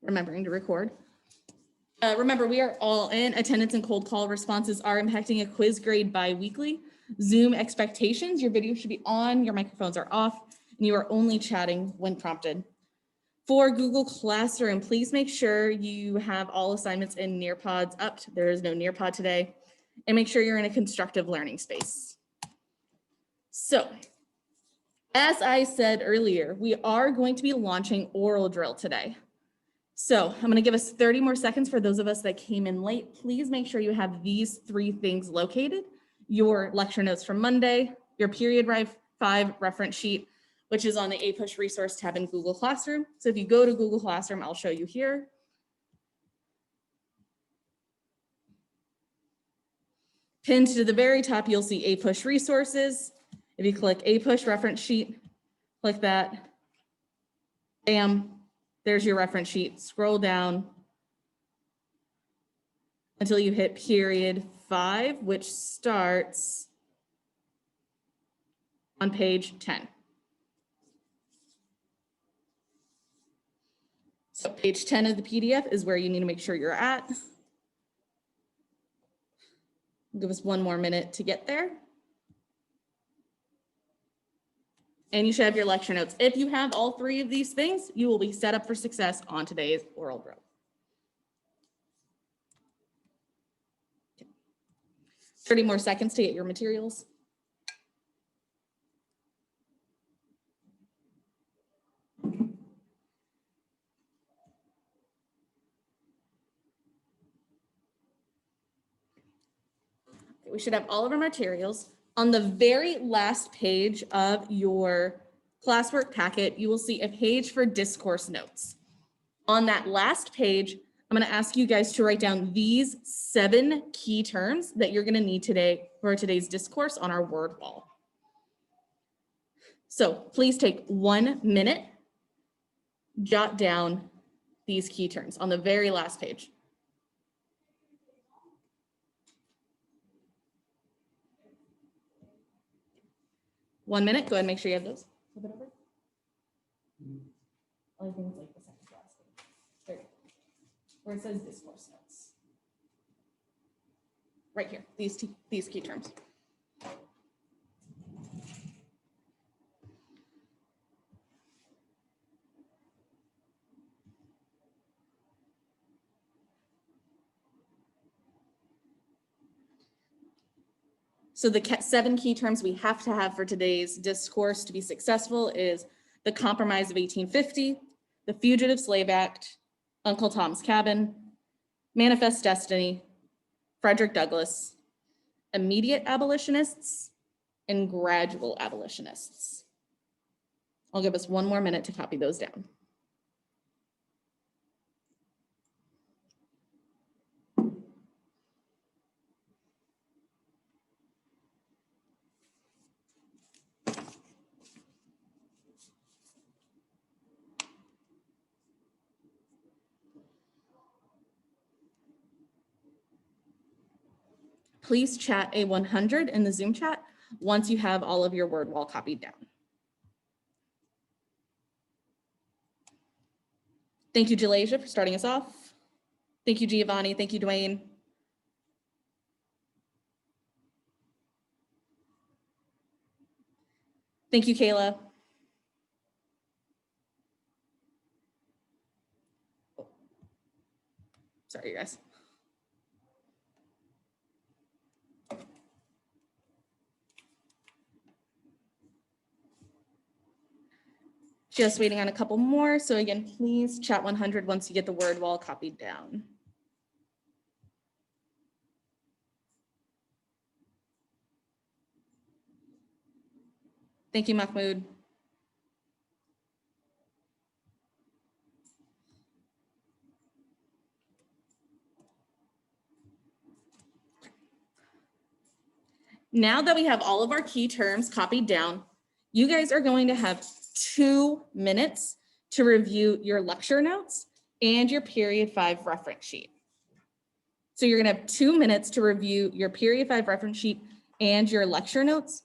remembering to record. Remember, we are all in. Attendance and cold call responses are impacting a quiz grade bi-weekly. Zoom expectations, your video should be on, your microphones are off, and you are only chatting when prompted. For Google Classroom, please make sure you have all assignments in Nearpods up. There is no Nearpod today. And make sure you're in a constructive learning space. So, as I said earlier, we are going to be launching oral drill today. So I'm going to give us 30 more seconds for those of us that came in late. Please make sure you have these 3 things located: your lecture notes from Monday, your period 5 reference sheet, which is on the APUSH resource tab in Google Classroom. So if you go to Google Classroom, I'll show you here. Pinned to the very top, you'll see APUSH resources. If you click APUSH reference sheet, click that, bam, there's your reference sheet. Scroll down until you hit period 5, which starts on page 10. So page 10 of the PDF is where you need to make sure you're at. Give us 1 more minute to get there. And you should have your lecture notes. If you have all 3 of these things, you will be set up for success on today's oral drill. Okay. 30 more seconds to get your materials. We should have all of our materials. On the very last page of your classwork packet, you will see a page for discourse notes. On that last page, I'm going to ask you guys to write down these 7 key terms that you're going to need today for today's discourse on our word wall. So please take 1 minute, jot down these key terms on the very last page. One minute, go ahead and make sure you have those. Flip it over. Only things like the second to last page. There you go. Where it says discourse notes. Right here, these key terms. So the 7 key terms we have to have for today's discourse to be successful is the Compromise of 1850, the Fugitive Slave Act, Uncle Tom's Cabin, Manifest Destiny, Frederick Douglass, immediate abolitionists, and gradual abolitionists. I'll give us 1 more minute to copy those down. Please chat a 100 in the Zoom chat once you have all of your word wall copied down. Thank you, Jalasia, for starting us off. Thank you, Giovanni. Thank you, Dwayne. Thank you, Kayla. Oh. Sorry, guys. Just waiting on a couple more. So again, please chat 100 once you get the word wall copied down. Thank you, Mahmoud. Now that we have all of our key terms copied down, you guys are going to have 2 minutes to review your lecture notes and your period 5 reference sheet. So you're going to have 2 minutes to review your period 5 reference sheet and your lecture notes,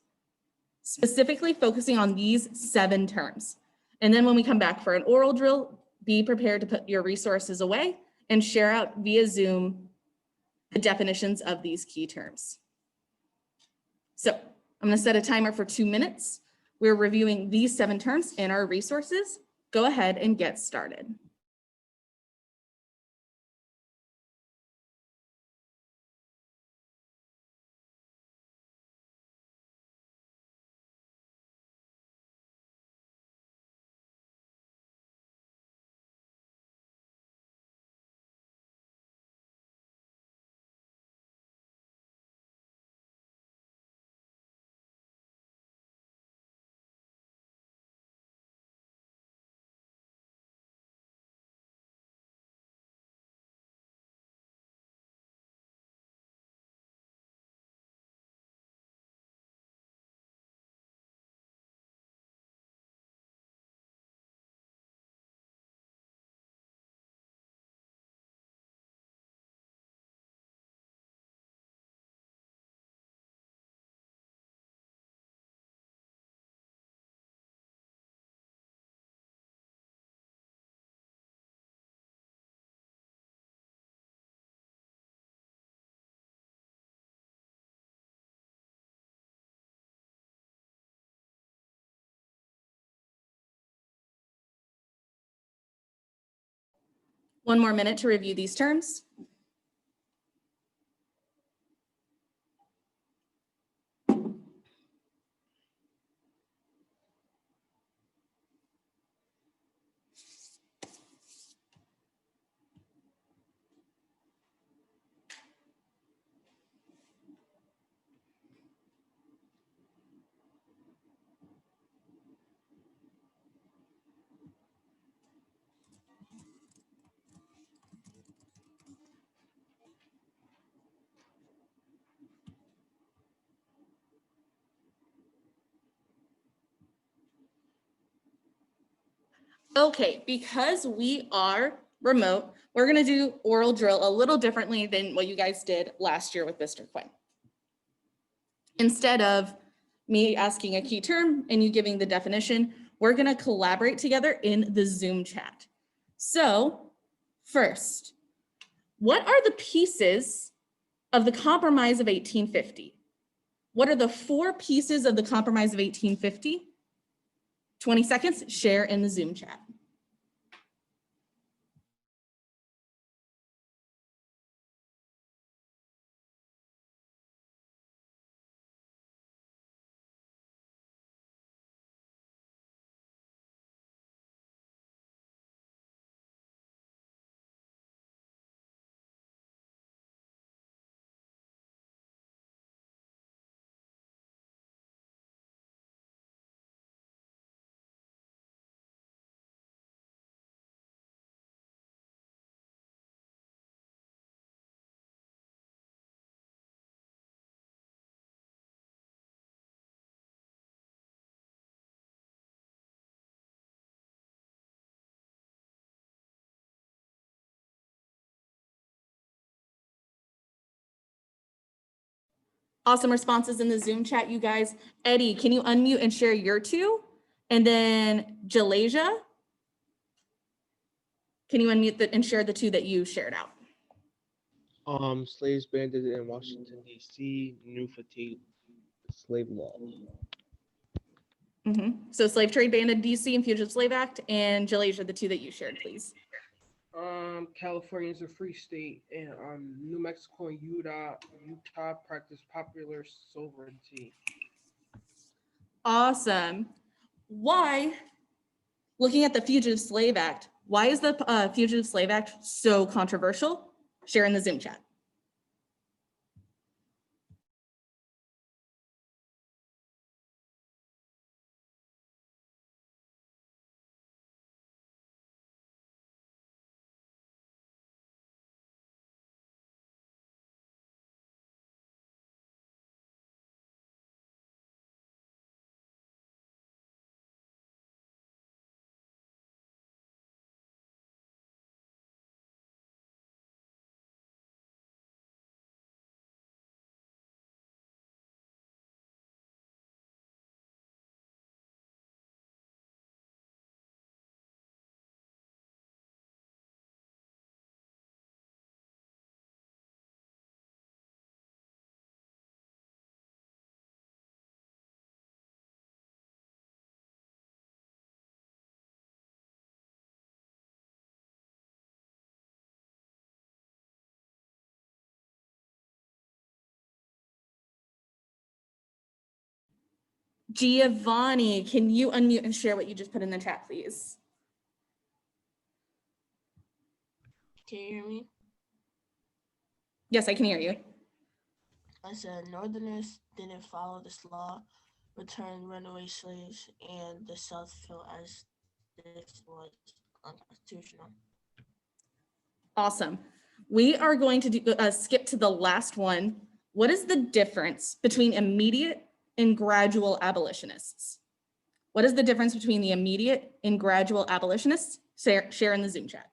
specifically focusing on these 7 terms. And then when we come back for an oral drill, be prepared to put your resources away and share out via Zoom the definitions of these key terms. So I'm going to set a timer for 2 minutes. We're reviewing these 7 terms in our resources. Go ahead and get started. One more minute to review these terms. Okay, because we are remote, we're going to do oral drill a little differently than what you guys did last year with Mr. Quinn. Instead of me asking a key term and you giving the definition, we're going to collaborate together in the Zoom chat. So first, what are the pieces of the Compromise of 1850? What are the 4 pieces of the Compromise of 1850? 20 seconds, share in the Zoom chat. Awesome responses in the Zoom chat, you guys. Eddie, can you unmute and share your 2? And then Jalasia, can you unmute and share the 2 that you shared out? Slaves banded in Washington, D.C., new fatigue, slave law. So slave trade ban in DC and Fugitive Slave Act, and Jalasia, the 2 that you shared, please. California's a free state, and New Mexico and Utah practice popular sovereignty. Awesome. Why, looking at the Fugitive Slave Act, why is the Fugitive Slave Act so controversial? Share in the Zoom chat. Giovanni, can you unmute and share what you just put in the chat, please? Can you hear me? Yes, I can hear you. I said Northerners didn't follow this law, returned runaway slaves, and the South felt as this was unconstitutional. Awesome. We are going to skip to the last one. What is the difference between immediate and gradual abolitionists? What is the difference between the immediate and gradual abolitionists? Share in the Zoom chat.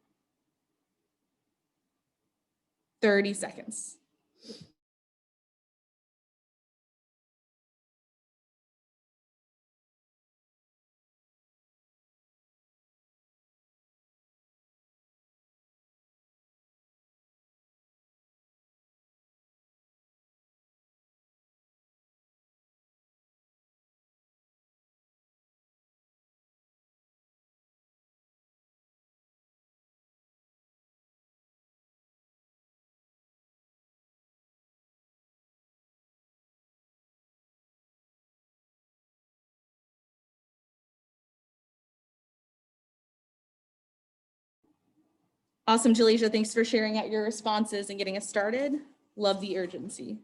30 seconds. Awesome, Jaleisha. Thanks for sharing out your responses and getting us started. Love the urgency.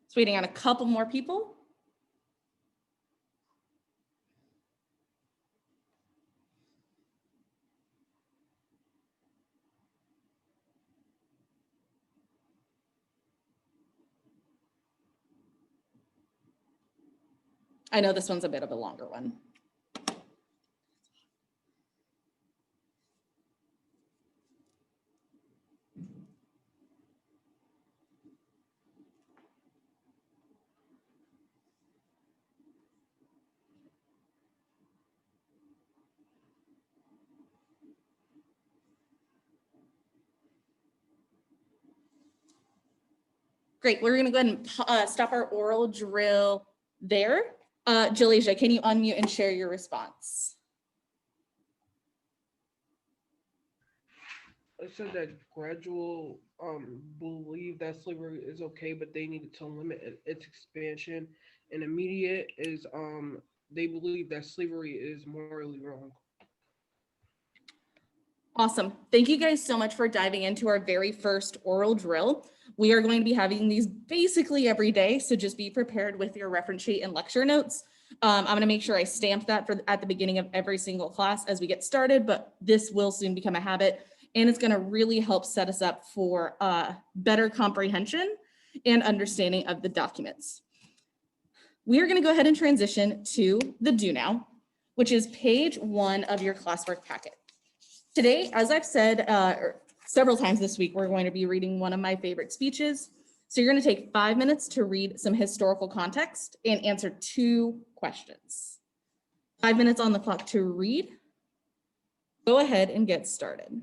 Just waiting on a couple more people. I know this one's a bit of a longer one. Great, we're gonna go ahead and stop our oral drill there. Jaleisha, can you unmute and share your response? It said that gradual believe that slavery is okay, but they needed to limit its expansion. And immediate is they believe that slavery is morally wrong. Awesome. Thank you guys so much for diving into our very first oral drill. We are going to be having these basically every day, so just be prepared with your reference sheet and lecture notes. I'm going to make sure I stamp that at the beginning of every single class as we get started, but this will soon become a habit, and it's going to really help set us up for better comprehension and understanding of the documents. We are going to go ahead and transition to the do now, which is page 1 of your classwork packet. Today, as I've said several times this week, we're going to be reading one of my favorite speeches. So you're going to take 5 minutes to read some historical context and answer 2 questions. 5 minutes on the clock to read. Go ahead and get started.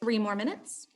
3 more minutes.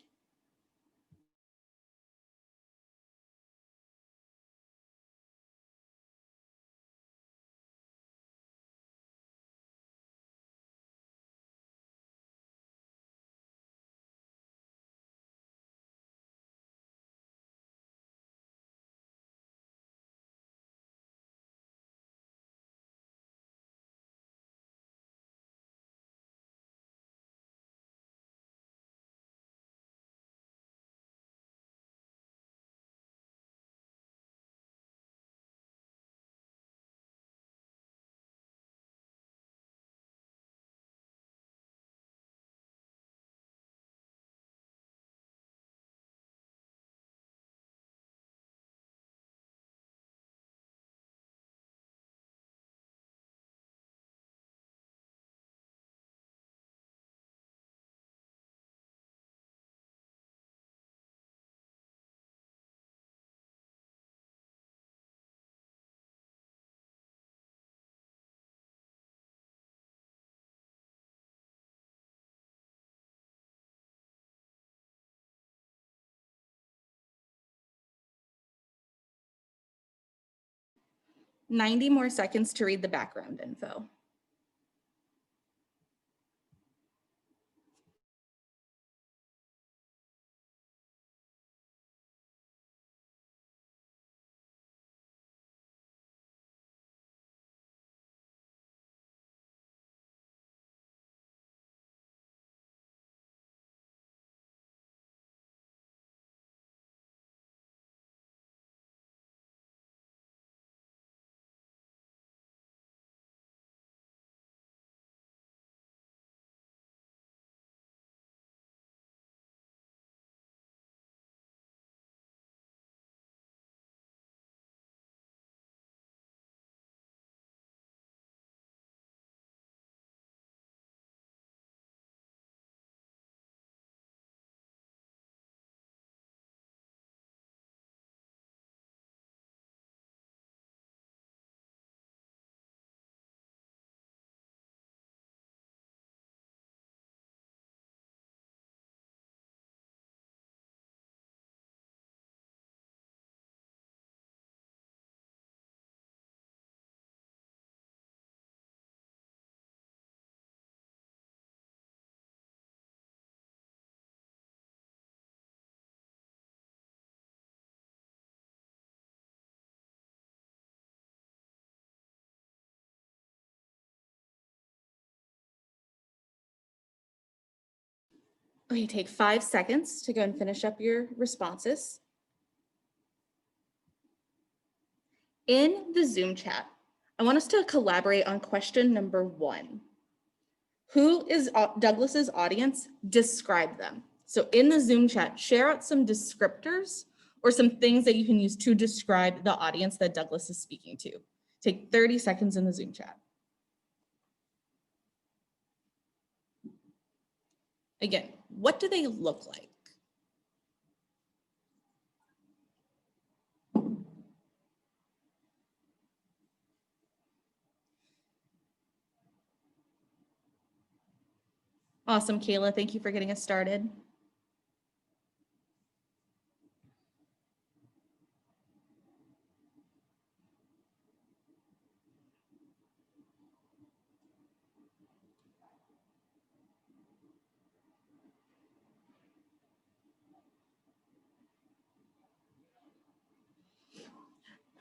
Ninety more seconds to read the background info. Okay, take 5 seconds to go and finish up your responses. In the Zoom chat, I want us to collaborate on question number 1. Who is Douglas's audience? Describe them. So in the Zoom chat, share out some descriptors or some things that you can use to describe the audience that Douglas is speaking to. Take 30 seconds in the Zoom chat. Again, what do they look like? Awesome, Kayla. Thank you for getting us started.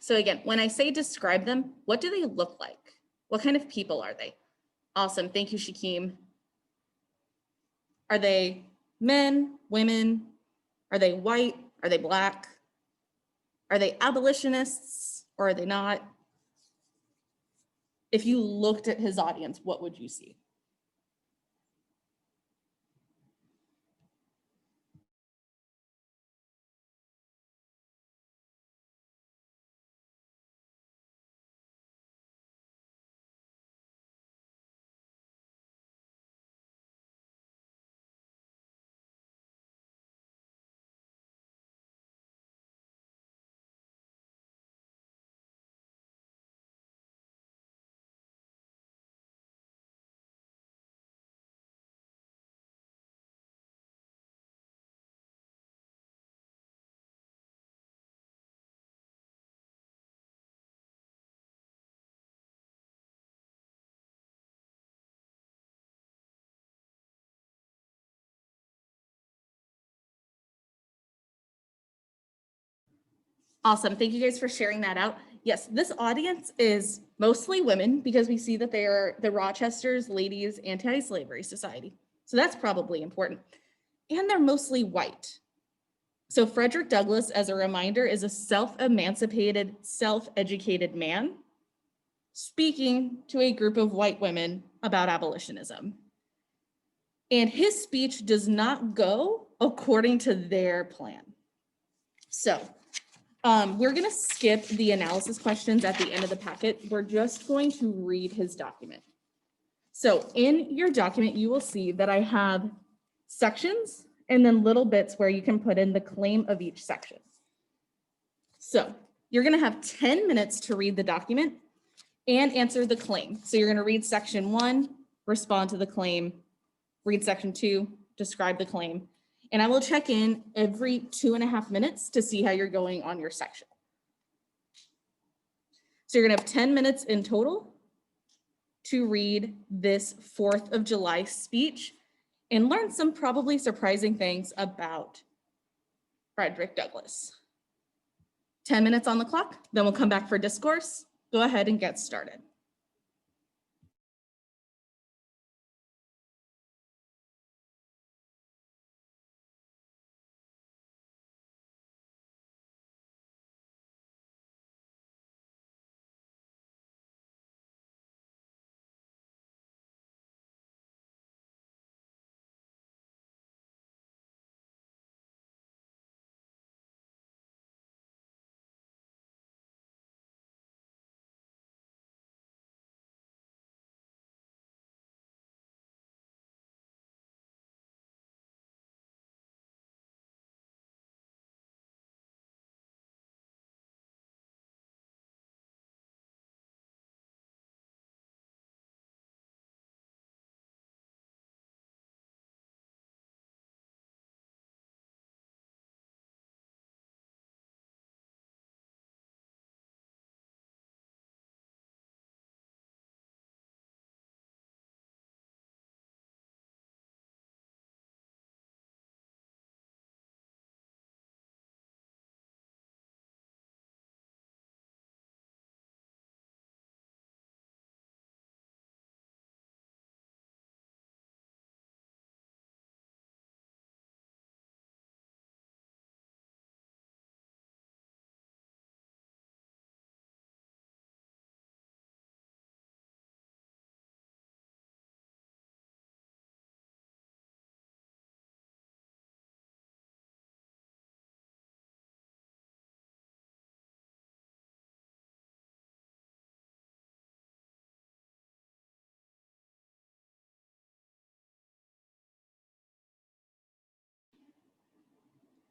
So again, when I say describe them, what do they look like? What kind of people are they? Awesome. Thank you, Shakeem. Are they men, women? Are they white? Are they black? Are they abolitionists or are they not? If you looked at his audience, what would you see? Awesome. Thank you guys for sharing that out. Yes, this audience is mostly women because we see that they are the Rochester's Ladies Anti-Slavery Society. So that's probably important. And they're mostly white. So Frederick Douglass, as a reminder, is a self-emancipated, self-educated man speaking to a group of white women about abolitionism. And his speech does not go according to their plan. So we're going to skip the analysis questions at the end of the packet. We're just going to read his document. So in your document, you will see that I have sections and then little bits where you can put in the claim of each section. So you're going to have 10 minutes to read the document and answer the claim. So you're going to read section 1, respond to the claim, read section 2, describe the claim, and I will check in every 2.5 minutes to see how you're going on your section. So you're going to have 10 minutes in total to read this 4th of July speech and learn some probably surprising things about Frederick Douglass. 10 minutes on the clock, then we'll come back for discourse. Go ahead and get started.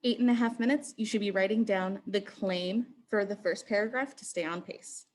Eight and a half minutes, you should be writing down the claim for the first paragraph to stay on pace.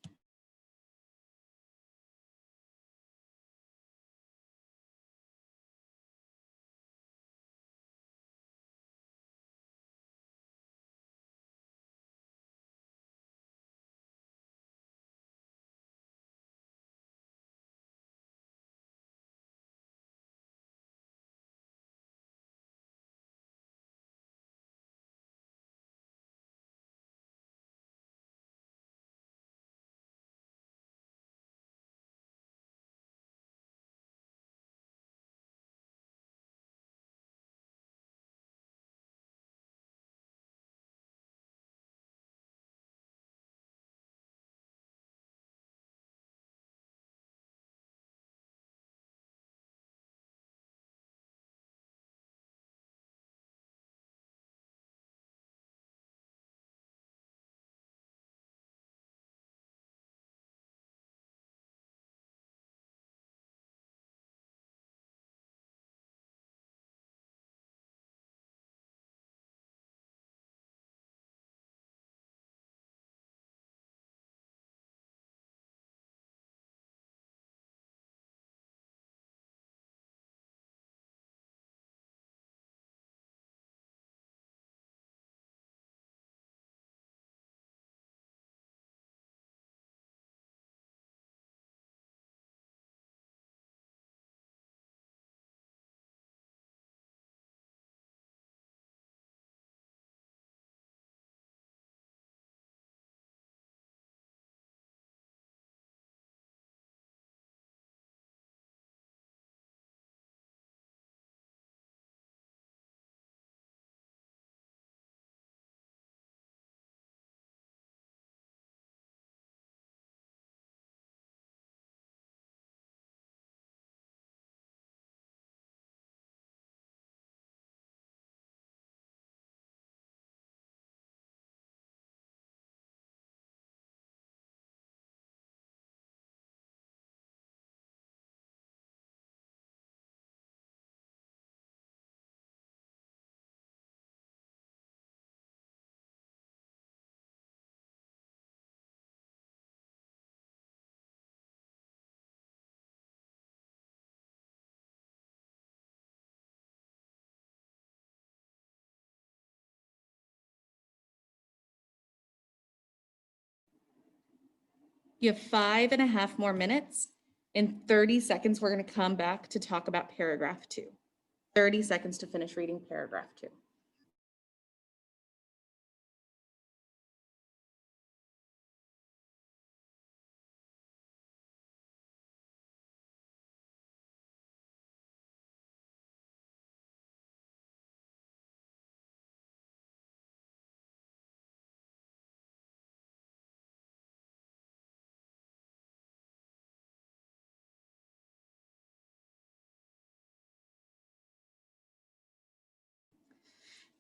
You have 5.5 more minutes. In 30 seconds, we're going to come back to talk about paragraph 2. 30 seconds to finish reading paragraph 2.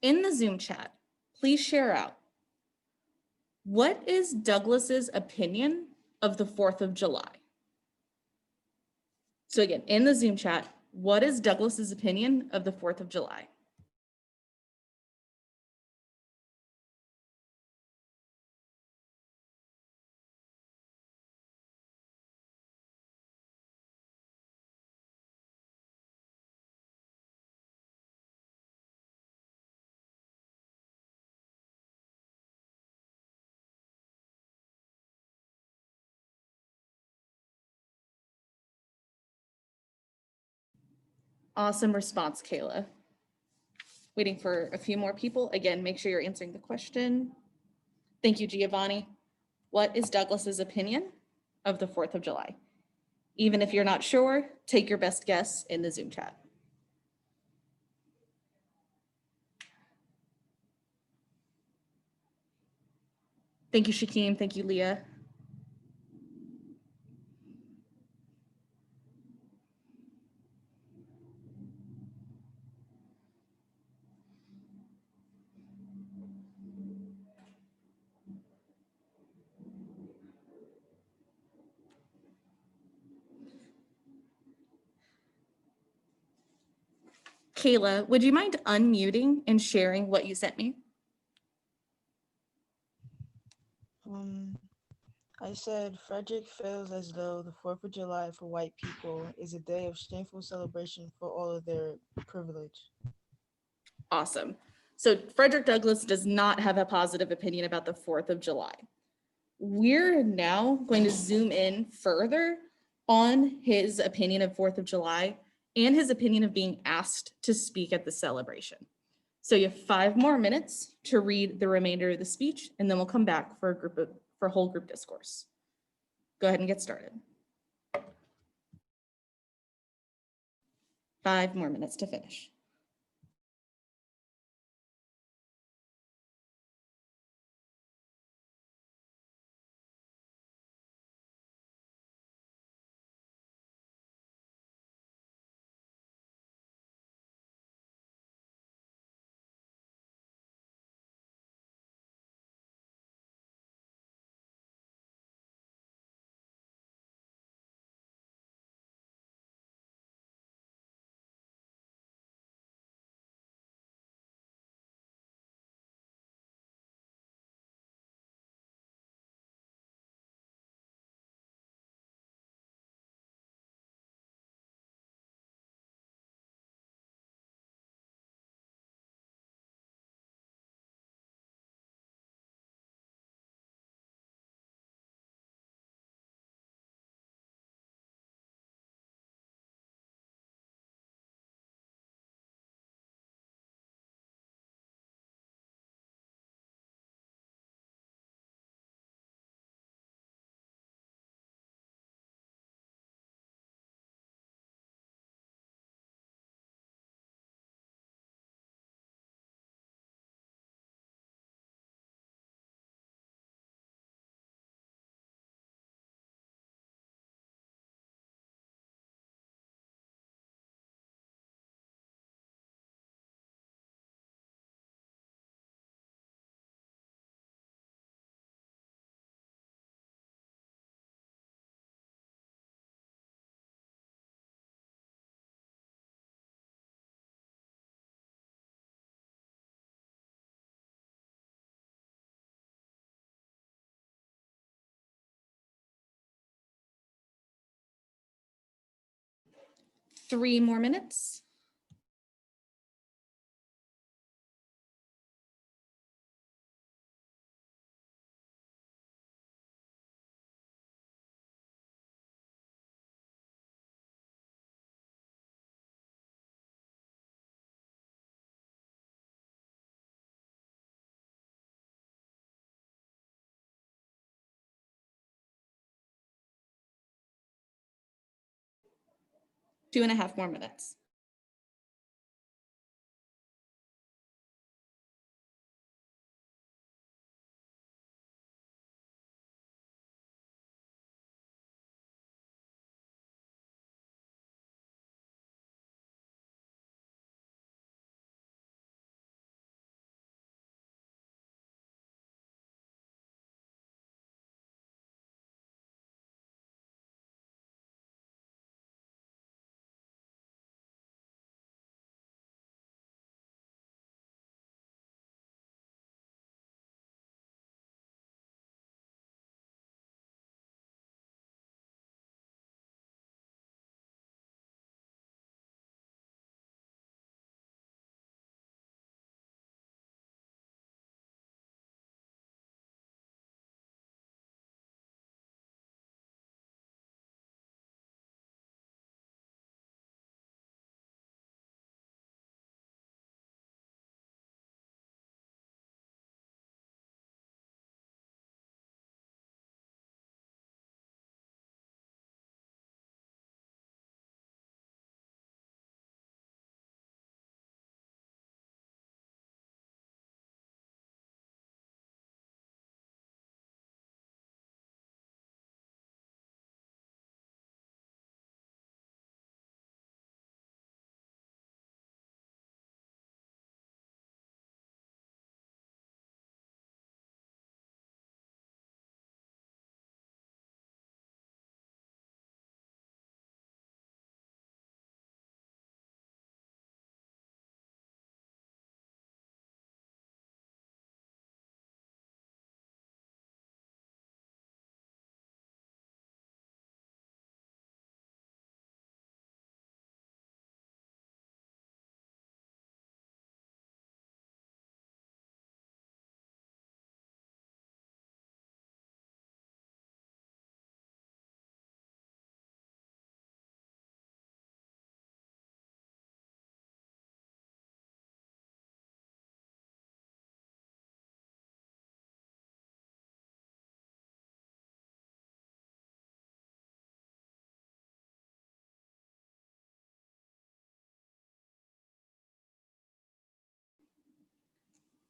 In the Zoom chat, please share out. What is Douglas's opinion of the 4th of July? So again, in the Zoom chat, what is Douglas's opinion of the 4th of July? Awesome response, Kayla. Waiting for a few more people. Again, make sure you're answering the question. Thank you, Giovanni. What is Douglas's opinion of the 4th of July? Even if you're not sure, take your best guess in the Zoom chat. Thank you, Shakeem. Thank you, Leah. Kayla, would you mind unmuting and sharing what you sent me? I said Frederick feels as though the 4th of July for white people is a day of shameful celebration for all of their privilege. Awesome. So Frederick Douglass does not have a positive opinion about the 4th of July. We're now going to zoom in further on his opinion of 4th of July and his opinion of being asked to speak at the celebration. So you have 5 more minutes to read the remainder of the speech, and then we'll come back for a whole group discourse. Go ahead and get started. 5 more minutes to finish. Three more minutes. 2.5 more minutes.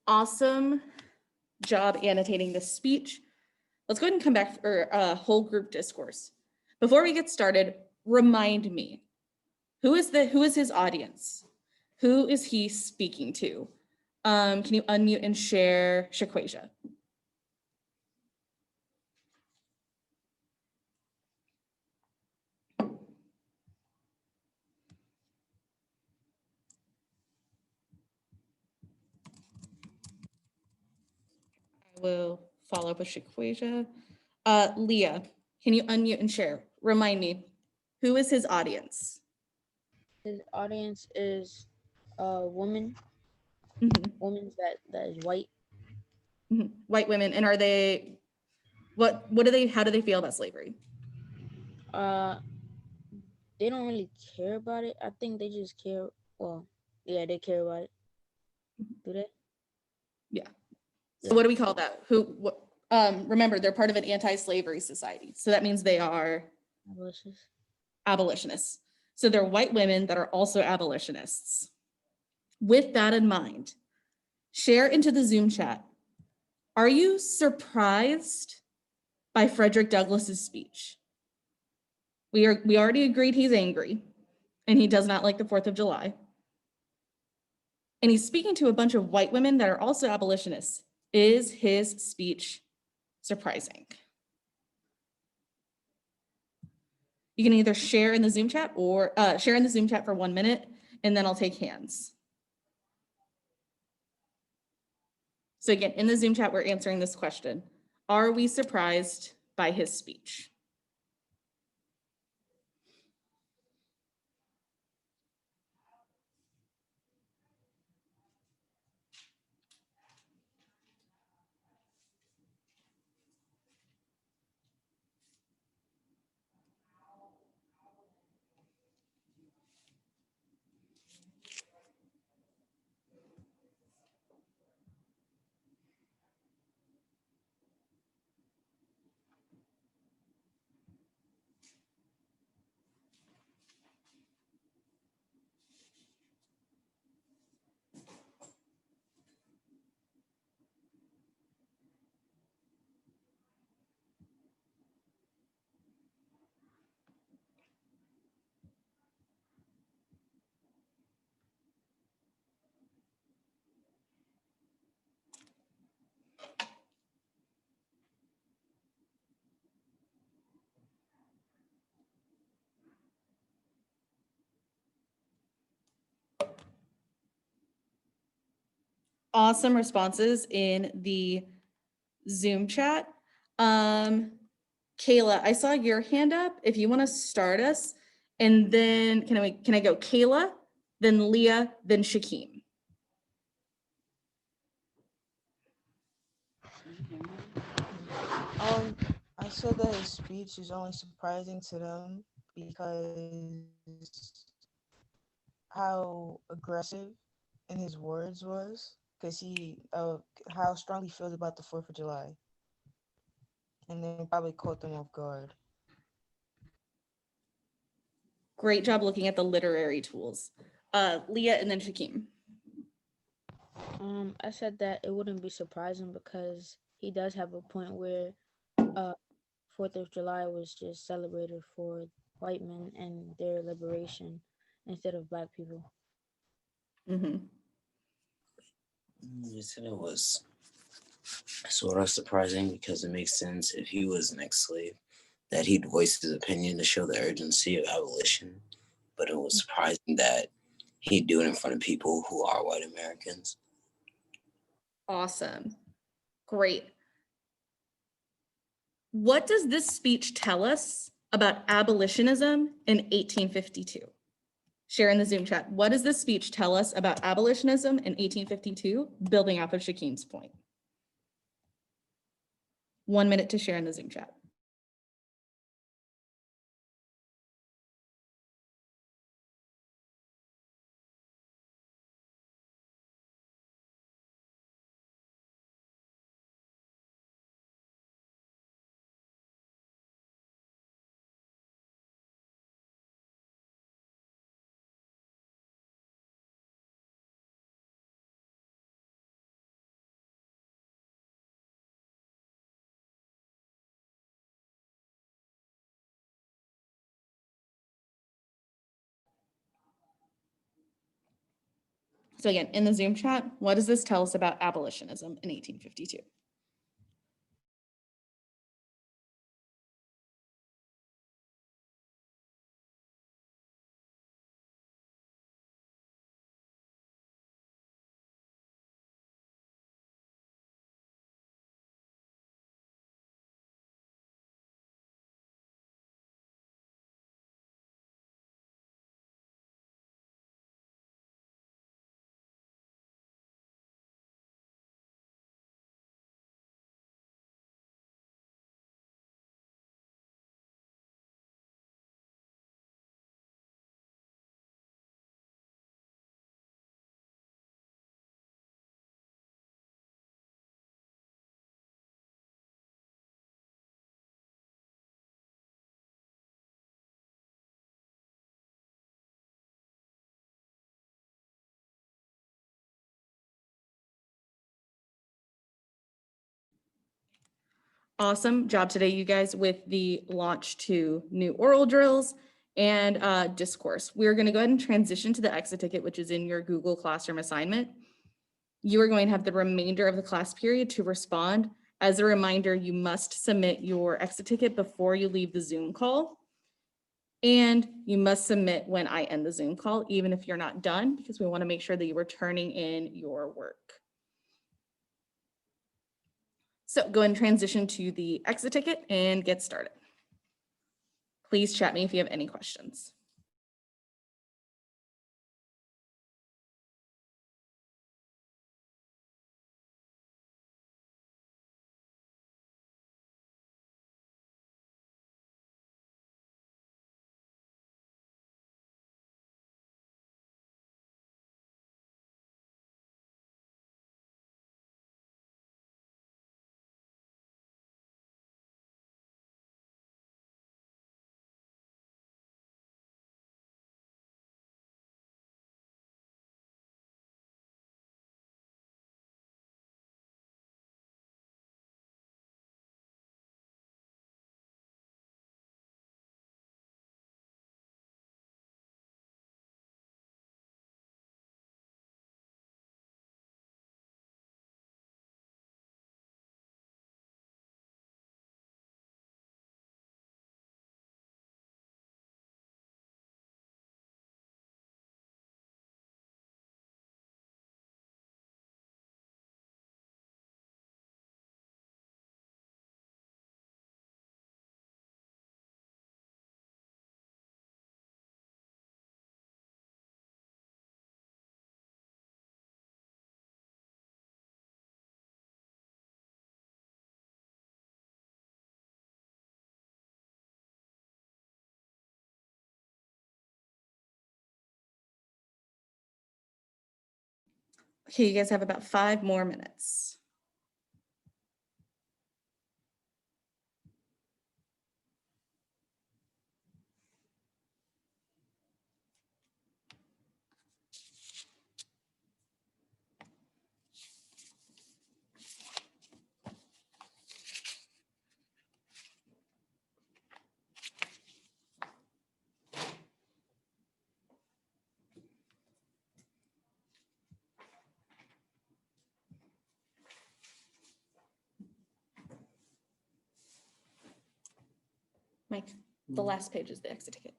Awesome job annotating this speech. Let's go ahead and come back for a whole group discourse. Before we get started, remind me, who is his audience? Who is he speaking to? Can you unmute and share Shaquasia? I will follow up with Shaquasia. Leah, can you unmute and share? Remind me, who is his audience? His audience is women, Mhm, women that is white. mhm. White women, and are they, what do they, how do they feel about slavery? They don't really care about it. I think they just care. Well, yeah, they care about it. Do they? Yeah. So Yeah. what do we call that? Remember, they're part of an anti-slavery society. So that means they are Abolitionists. abolitionists. So they're white women that are also abolitionists. With that in mind, share into the Zoom chat. Are you surprised by Frederick Douglass's speech? We already agreed he's angry and he does not like the 4th of July. And he's speaking to a bunch of white women that are also abolitionists. Is his speech surprising? You can either share in the Zoom chat or share in the Zoom chat for 1 minute, and then I'll take hands. So again, in the Zoom chat, we're answering this question. Are we surprised by his speech? awesome responses in the Zoom chat. Kayla, I saw your hand up. If you want to start us, and then can I go Kayla, then Leah, then Shakeem. I said that his speech is only surprising to them because how aggressive in his words was, because he how strongly he feels about the 4th of July, and then probably caught them off guard. Great job looking at the literary tools. Leah and then Shakeem. I said that it wouldn't be surprising because he does have a point where 4th of July was just celebrated for white men and their liberation instead of black people. Mm-hmm. You said it was sort of surprising because it makes sense if he was an ex-slave that he'd voice his opinion to show the urgency of abolition. But it was surprising that he'd do it in front of people who are white Americans. Awesome. Great. What does this speech tell us about abolitionism in 1852? Share in the Zoom chat. What does this speech tell us about abolitionism in 1852, building off of Shakeem's point? 1 minute to share in the Zoom chat. So again, in the Zoom chat, what does this tell us about abolitionism in 1852? Awesome job today, you guys, with the launch to new oral drills and discourse. We're going to go ahead and transition to the exit ticket, which is in your Google Classroom assignment. You are going to have the remainder of the class period to respond. As a reminder, you must submit your exit ticket before you leave the Zoom call. And you must submit when I end the Zoom call, even if you're not done, because we want to make sure that you are turning in your work. So go ahead and transition to the exit ticket and get started. Please chat me if you have any questions. Okay, you guys have about 5 more minutes. Mike, the last page is the exit ticket.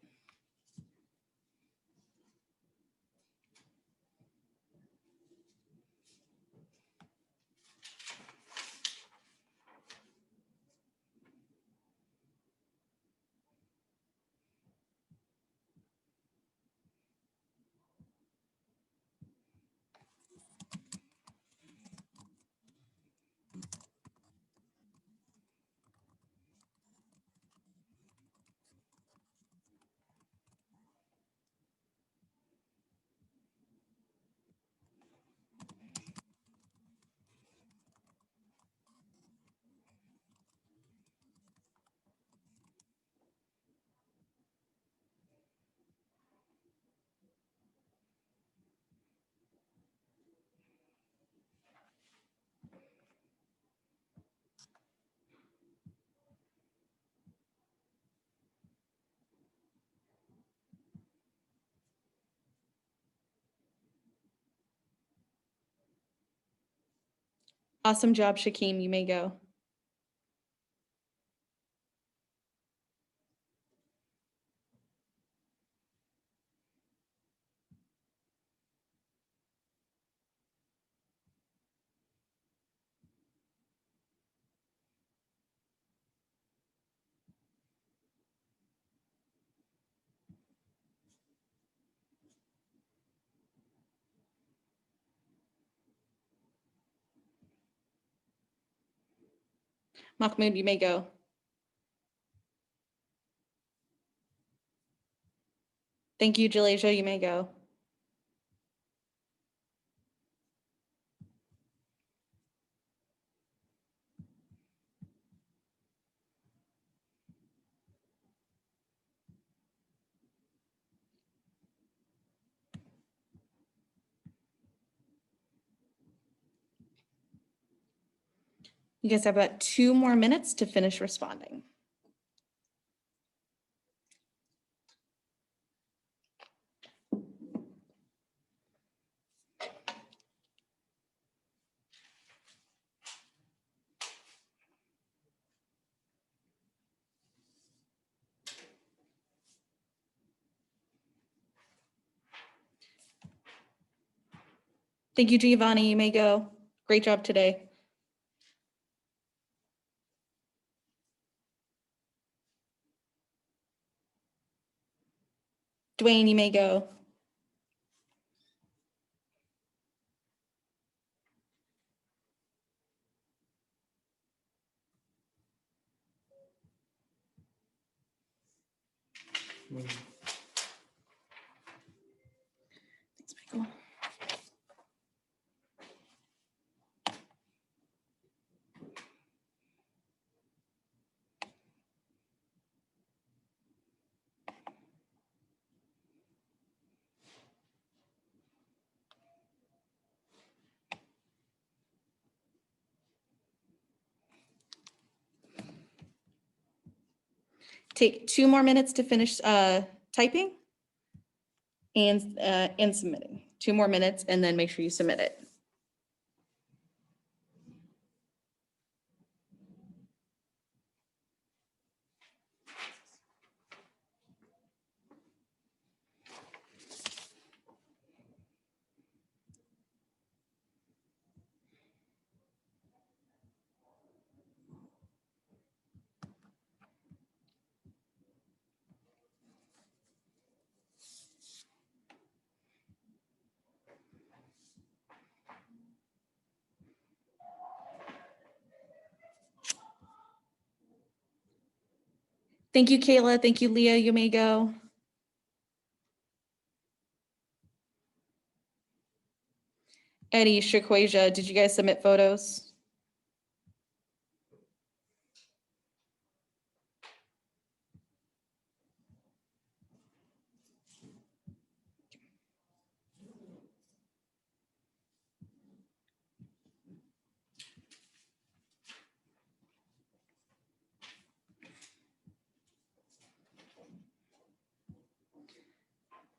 Awesome job, Shakeem. You may go. Mahmoud, you may go. Thank you, Jalasia. You may go. You guys have about 2 more minutes to finish responding. Thank you, Giovanni. You may go. Great job today. Dwayne, you may go. Thanks, Michael. Take 2 more minutes to finish typing and submitting. 2 more minutes, and then make sure you submit it. Thank you, Kayla. Thank you, Leah. You may go. Eddie, Shaquasia, did you guys submit photos?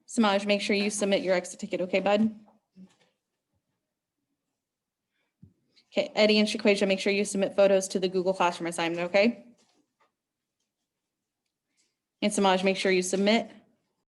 Samaj, make sure you submit your exit ticket, okay, bud? Okay, Eddie and Shaquasia, make sure you submit photos to the Google Classroom assignment, okay? And Samaj, make sure you submit.